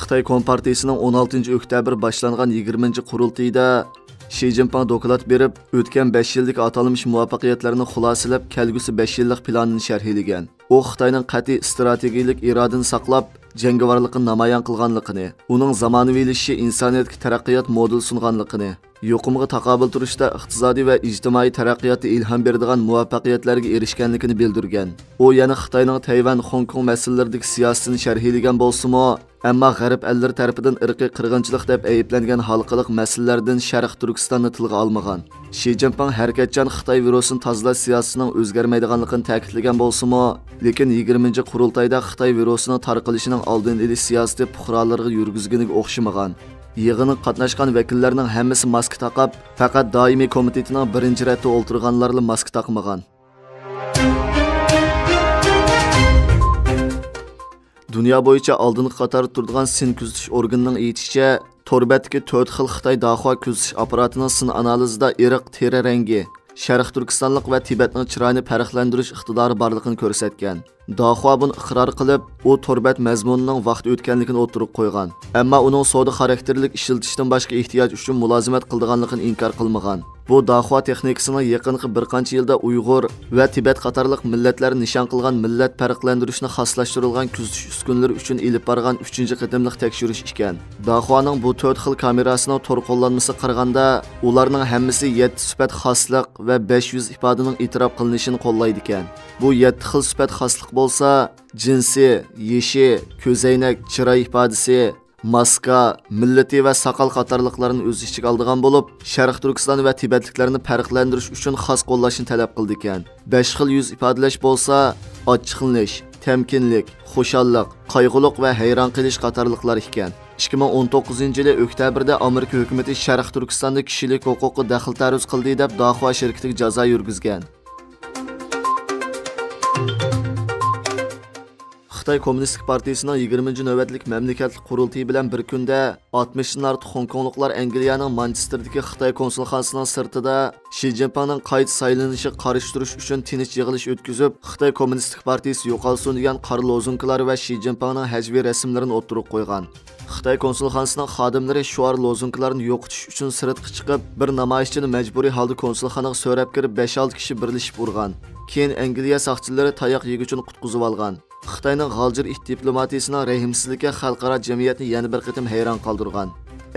Xitoy Kompartiyasining 16 oktyabr boshlangan 20 qurultayida Xi Jinping doklad berib, o'tgan 5 yillik atalmış muvaffaqiyatlarni xulosalab, kelgusi 5 yillik planini sharhlagan. U Xitoyning qat'iy strategik irodani saqlab, jangovarlikni namoyon qilganligini, uning zamonaviylashishi insoniyatga taraqqiyot model sunganligini, yuqumga taqobil turishda iqtisodiy va ijtimoiy taraqqiyotga ilhom beradigan muvaffaqiyatlarga erishganligini bildirgan. U yana Xitoyning Tayvan, Hong Kong masalalaridagi siyosatini sharhlagan bo'lsa-mu, ammo g'arb ellari tarafidan irqiy qirg'inchilik deb ayiblangan xalqiliq masalalardan Sharq Turkistonni tilga olmagan. Xi Jinping harakatchan Xitoy virusini tozalash siyosatining o'zgarmaydiganligini ta'kidlagan bo'lsa-mu, lekin 20 qurultayda Xitoy virusining tarqalishining oldini olish siyosati fuqarolarga yurgizganiga o'xshamagan. Yig'inga qatnashgan vakillarning hammasi maska taqib, faqat doimiy komitetining birinchi ratda o'ltirganlarla maska taqmagan. Dünya bo'yicha oldingi qatorda turadigan sin kuzatish organining aytishicha, to'rbatdagi 4 xil Xitoy Dahua kuzatish apparatining sin analizida irq, teri rangi, Sharq Turkistonlik va Tibetning chiroyini farqlantirish iqtidori borligini ko'rsatgan. Dahua buni iqror qilib, u torbat mazmunining vaqt o'tganligini o'tirib qo'ygan. Ammo uning savdo xarakterlik ishlatishdan boshqa ehtiyoj uchun mulozimat qilganligini inkor qilmagan. Bu Dahua texnikasining yaqinqi bir qancha yilda Uyg'ur va Tibet qatorliq millatlar nishon qilgan millat farqlantirishni xoslashtirilgan kuzatish uskunalari uchun ilib borgan 3-qatimliq tekshirish ekan. Dahuaning bu 4 xil kamerasining to'r qo'llanmasi qaraganda, ularning hammasi 7 sifat xoslik va 500 ifodaning e'tirof qilinishini qo'llaydi ekan. Bu 7 xil sifat xoslik bo'lsa, jinsi, yeshi, ko'zoynak, chiroy ifodasi, maska, millati va saqal qatorliqlarini o'z ichiga oladigan bo'lib, Sharq Turkiston va Tibetliklarni farqlantirish uchun xos qo'llashni talab qildi ekan. 5 xil yuz ifodalash bo'lsa, ochiqlanish, temkinlik, xushallik, qayg'uliq va hayron qilish qatorliqlar ekan. 2019-yili oktyabrda Amerika hukumatı Sharq Turkistonda kishilik huquqi daxl taruz qildi deb Dahua shirkatiga jazo yurgizgan. Xitoy Kommunistik Partiyasining 20-navbatlik mamlakatlik qurultayi bilan bir kunda 60 dan ortiq Hongkongliklar Angliyaning Manchesterdagi Xitoy konsulxonasining sirtida Xi Jinpingning qayta saylanishi qarshi uchun tinch yig'ilish o'tkazib, Xitoy Kommunistik Partiyasi yo'qolsin degan qora lozunkalar va Xi Jinpingning hajviy rasmlarini o'tirib qo'ygan. Xitoy konsulxonasining xodimlari shuar lozunkalarni yo'qotish uchun sirtga chiqib, bir namoyishchini majburiy holda konsulxonaga so'rab kirib 5-6 kishi birlashib urgan. Keyin Angliya soqchilari tayoq yeguchini qutqizib olgan. Xitoyning g'aljir diplomatiyasining rahimsizligi xalqaro jamiyatni yana bir qatim hayron qoldirgan.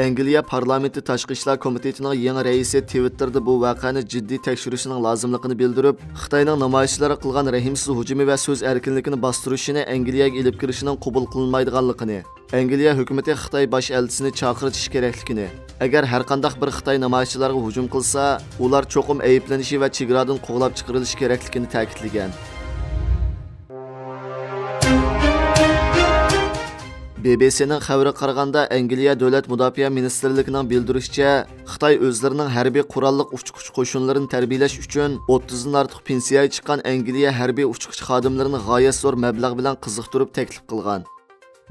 Angliya parlamenti tashqi ishlar komitetining yangi raisi Twitterda bu voqeani jiddiy tekshirishning lozimligini bildirib, Xitoyning namoyishchilarga qilgan rahimsiz hujumi va so'z erkinligini bostirishini Angliyaga ilib kirishining qabul qilinmaydiganligini, Angliya hukumati Xitoy bosh elchisini chaqirtish kerakligini, agar har qanday bir Xitoy namoyishchilarga hujum qilsa, ular cho'qim ayblanishi va chegaradan qo'g'lab chiqarilishi kerakligini ta'kidlagan. BBC'ning xabari qaraganda, Angliya Davlat Mudofaa Ministrligining bildirishicha, Xitoy o'zlarining harbiy qurolliq uchqich qo'shinlarini tarbiyalash uchun 30 dan ortiq pensiyaga chiqqan Angliya harbiy uchqich xodimlarini g'oyat zo'r mablag' bilan qiziqtirib taklif qilgan.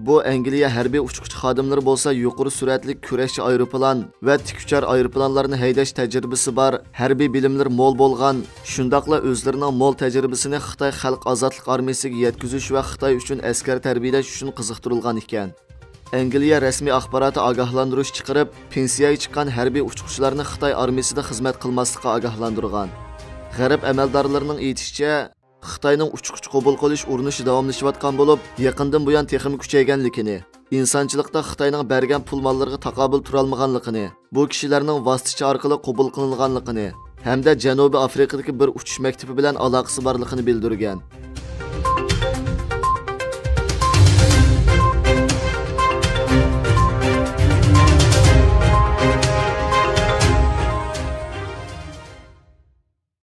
Bu Angliya harbiy uchqich xodimlari bo'lsa, yuqori suratli kurashchi aeroplan va tikuchar aeroplanlarni haydash tajribasi bor, harbiy bilimlar mo'l bo'lgan, shundaqla o'zlarining mo'l tajribasini Xitoy Xalq Ozodlik armiyasiga yetkazish va Xitoy uchun askar tarbiyalash uchun qiziqtirilgan ekan. Angliya rasmiy axboroti ogohlantirish chiqarib, pensiyaga chiqqan harbiy uchquvchilarni Xitoy armiyasida xizmat qilmaslikka ogohlantirgan. G'arb amaldorlarining aytishicha, Xitoyning uchqich qabul qilish urinishi davomlashayotgan bo'lib, yaqindan buyon texnik kuchayganligini, insonchilikda Xitoyning bergan pul mollariga taqobil tura olmaganligini, bu kishilarning vositachi orqali qabul qilinganligini hamda Janubiy Afrikadagi bir uchish maktabi bilan aloqasi borligini bildirgan.